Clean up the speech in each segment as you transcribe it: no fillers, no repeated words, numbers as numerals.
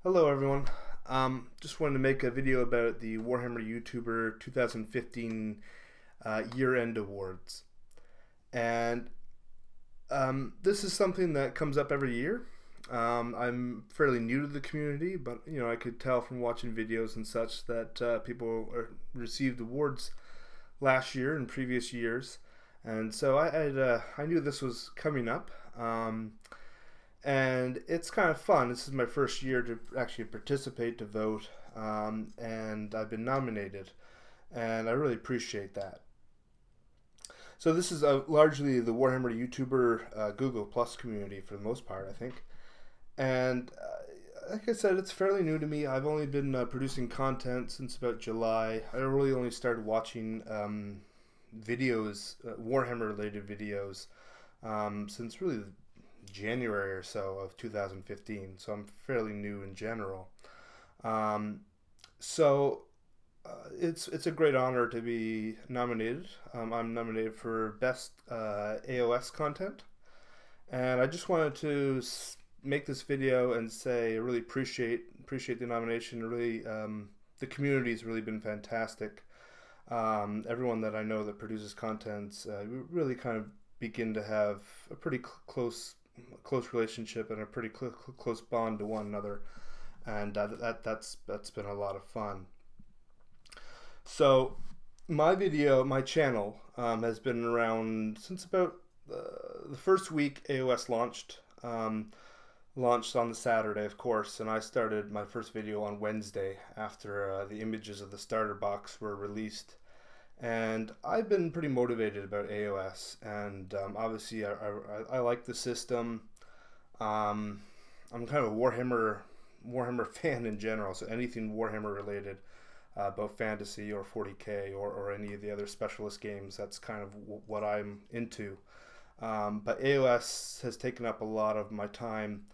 Hello everyone. Just wanted to make a video about the Warhammer YouTuber 2015 year-end awards. And this is something that comes up every year. I'm fairly new to the community, but I could tell from watching videos and such that people received awards last year and previous years. And so I knew this was coming up. And it's kind of fun. This is my first year to actually participate, to vote, and I've been nominated, and I really appreciate that. So this is largely the Warhammer YouTuber Google Plus community for the most part, I think. And like I said, it's fairly new to me. I've only been producing content since about July. I really only started watching videos, Warhammer-related videos, since really January or so of 2015, so I'm fairly new in general. So it's a great honor to be nominated. I'm nominated for Best AoS Content, and I just wanted to make this video and say I really appreciate the nomination. Really, the community's really been fantastic. Everyone that I know that produces content, we really kind of begin to have a pretty close relationship and a pretty close bond to one another, and that's been a lot of fun. So my channel has been around since about the first week AoS launched. Launched on the Saturday, of course, and I started my first video on Wednesday after the images of the starter box were released. And I've been pretty motivated about AoS, and obviously I like the system. I'm kind of a Warhammer fan in general, so anything Warhammer related, both fantasy or 40k or any of the other specialist games, that's kind of what I'm into. But AoS has taken up a lot of my time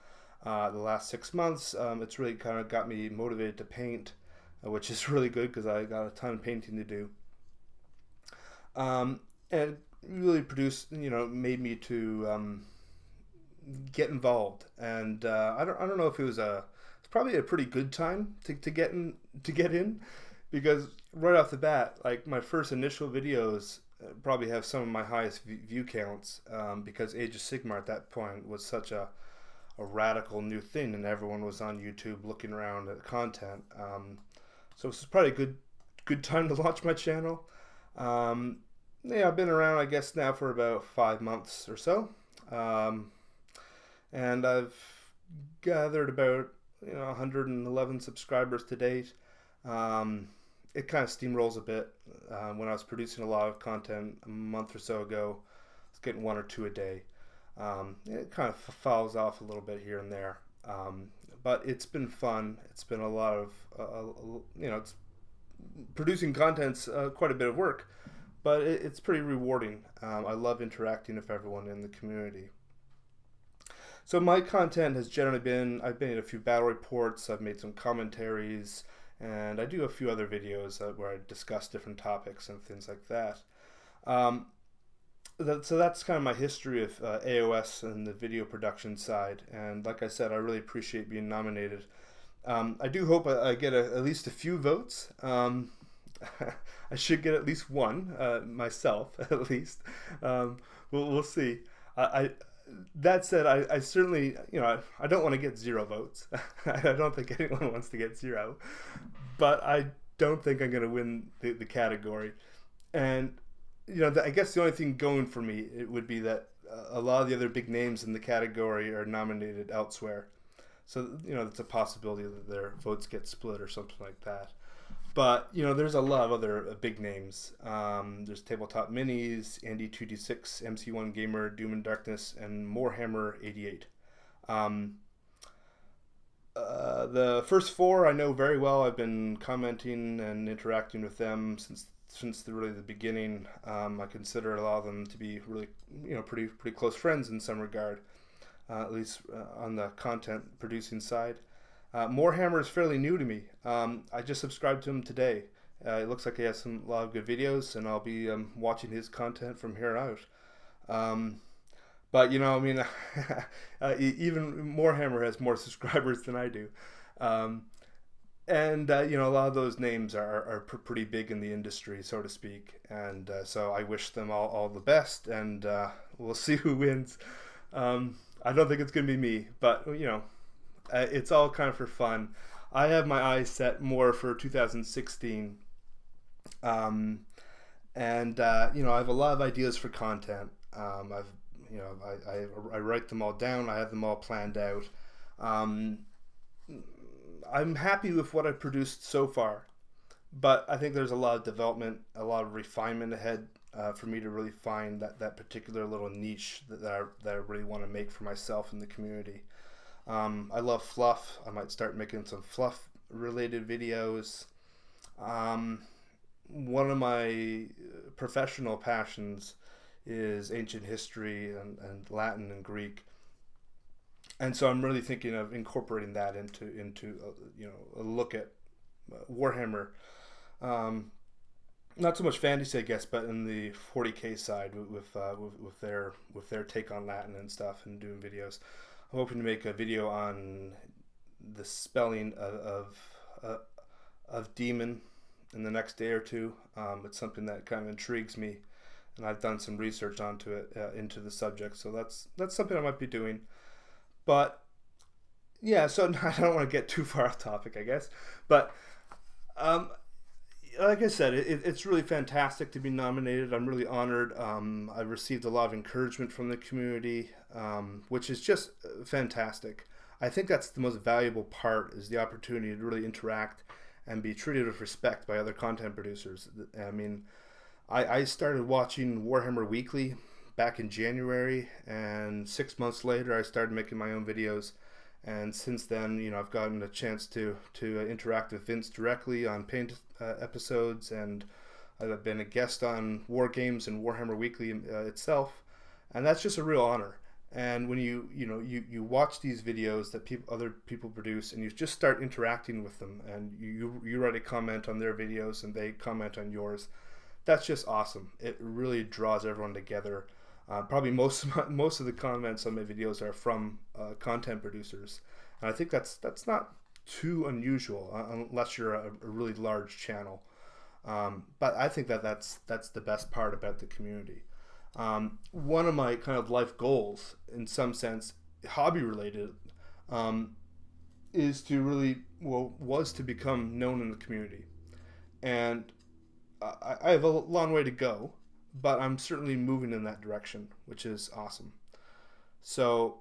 the last 6 months. It's really kind of got me motivated to paint, which is really good because I got a ton of painting to do. And really made me to get involved. And I don't know if it's probably a pretty good time to get in, because right off the bat, like my first initial videos probably have some of my highest view counts, because Age of Sigmar at that point was such a radical new thing, and everyone was on YouTube looking around at content. So this is probably a good time to launch my channel. Yeah, I've been around, I guess, now for about 5 months or so, and I've gathered about 111 subscribers to date. It kind of steamrolls a bit. When I was producing a lot of content a month or so ago, I was getting 1 or 2 a day. It kind of falls off a little bit here and there, but it's been fun. It's been a lot of it's producing content's quite a bit of work, but it's pretty rewarding. I love interacting with everyone in the community. So my content has generally been, I've made a few battle reports, I've made some commentaries, and I do a few other videos where I discuss different topics and things like that. So that's kind of my history of AoS and the video production side, and like I said, I really appreciate being nominated. I do hope I get at least a few votes. I should get at least one myself, at least. We'll see. That said, I certainly, I don't want to get 0 votes. I don't think anyone wants to get 0, but I don't think I'm going to win the category. And I guess the only thing going for me, it would be that a lot of the other big names in the category are nominated elsewhere. So, it's a possibility that their votes get split or something like that. But, there's a lot of other big names. There's Tabletop Minis, Andy2D6, MC1 Gamer, Doom and Darkness, and Morehammer88. The first 4 I know very well. I've been commenting and interacting with them since really the beginning. I consider a lot of them to be really, pretty close friends in some regard, at least on the content producing side. Morehammer is fairly new to me. I just subscribed to him today. It looks like he has a lot of good videos, and I'll be watching his content from here out. But even Morehammer has more subscribers than I do. Um, and a lot of those names are pretty big in the industry, so to speak. And so I wish them all the best, and we'll see who wins. I don't think it's going to be me, but it's all kind of for fun. I have my eyes set more for 2016, um, and I have a lot of ideas for content. I've you know I write them all down. I have them all planned out. Um, I'm happy with what I've produced so far, but I think there's a lot of development, a lot of refinement ahead for me to really find that particular little niche that I really want to make for myself and the community. I love fluff. I might start making some fluff related videos. Um, One of my professional passions is ancient history and Latin and Greek, and so I'm really thinking of incorporating that into a look at Warhammer. Um, Not so much fantasy, I guess, but in the 40K side with their take on Latin and stuff, and doing videos. I'm hoping to make a video on the spelling of demon in the next day or two. It's something that kind of intrigues me, and I've done some research onto it into the subject. So that's something I might be doing. But yeah, so I don't want to get too far off topic, I guess. But um, like I said, it's really fantastic to be nominated. I'm really honored. I've received a lot of encouragement from the community, which is just fantastic. I think that's the most valuable part, is the opportunity to really interact and be treated with respect by other content producers. I mean, I started watching Warhammer Weekly back in January, and 6 months later I started making my own videos. And since then, I've gotten a chance to interact with Vince directly on paint episodes, and I've been a guest on War Games and Warhammer Weekly itself, and that's just a real honor. And when you watch these videos that other people produce, and you just start interacting with them, and you write a comment on their videos, and they comment on yours, that's just awesome. It really draws everyone together. Probably most of the comments on my videos are from content producers, and I think that's not too unusual unless you're a really large channel. But I think that's the best part about the community. One of my kind of life goals, in some sense, hobby related, is to really was to become known in the community, and I have a long way to go, but I'm certainly moving in that direction, which is awesome. So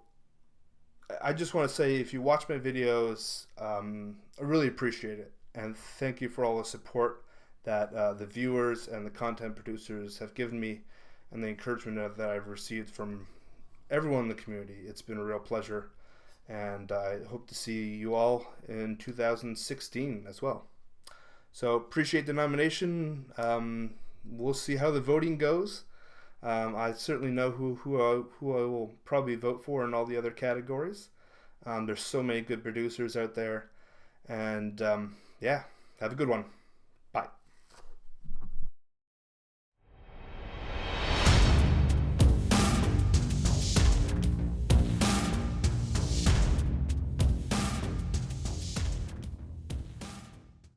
I just want to say, if you watch my videos, I really appreciate it, and thank you for all the support that the viewers and the content producers have given me, and the encouragement that I've received from everyone in the community. It's been a real pleasure, and I hope to see you all in 2016 as well. So appreciate the nomination. We'll see how the voting goes. I certainly know who I will probably vote for in all the other categories. There's so many good producers out there, and yeah, have a good one.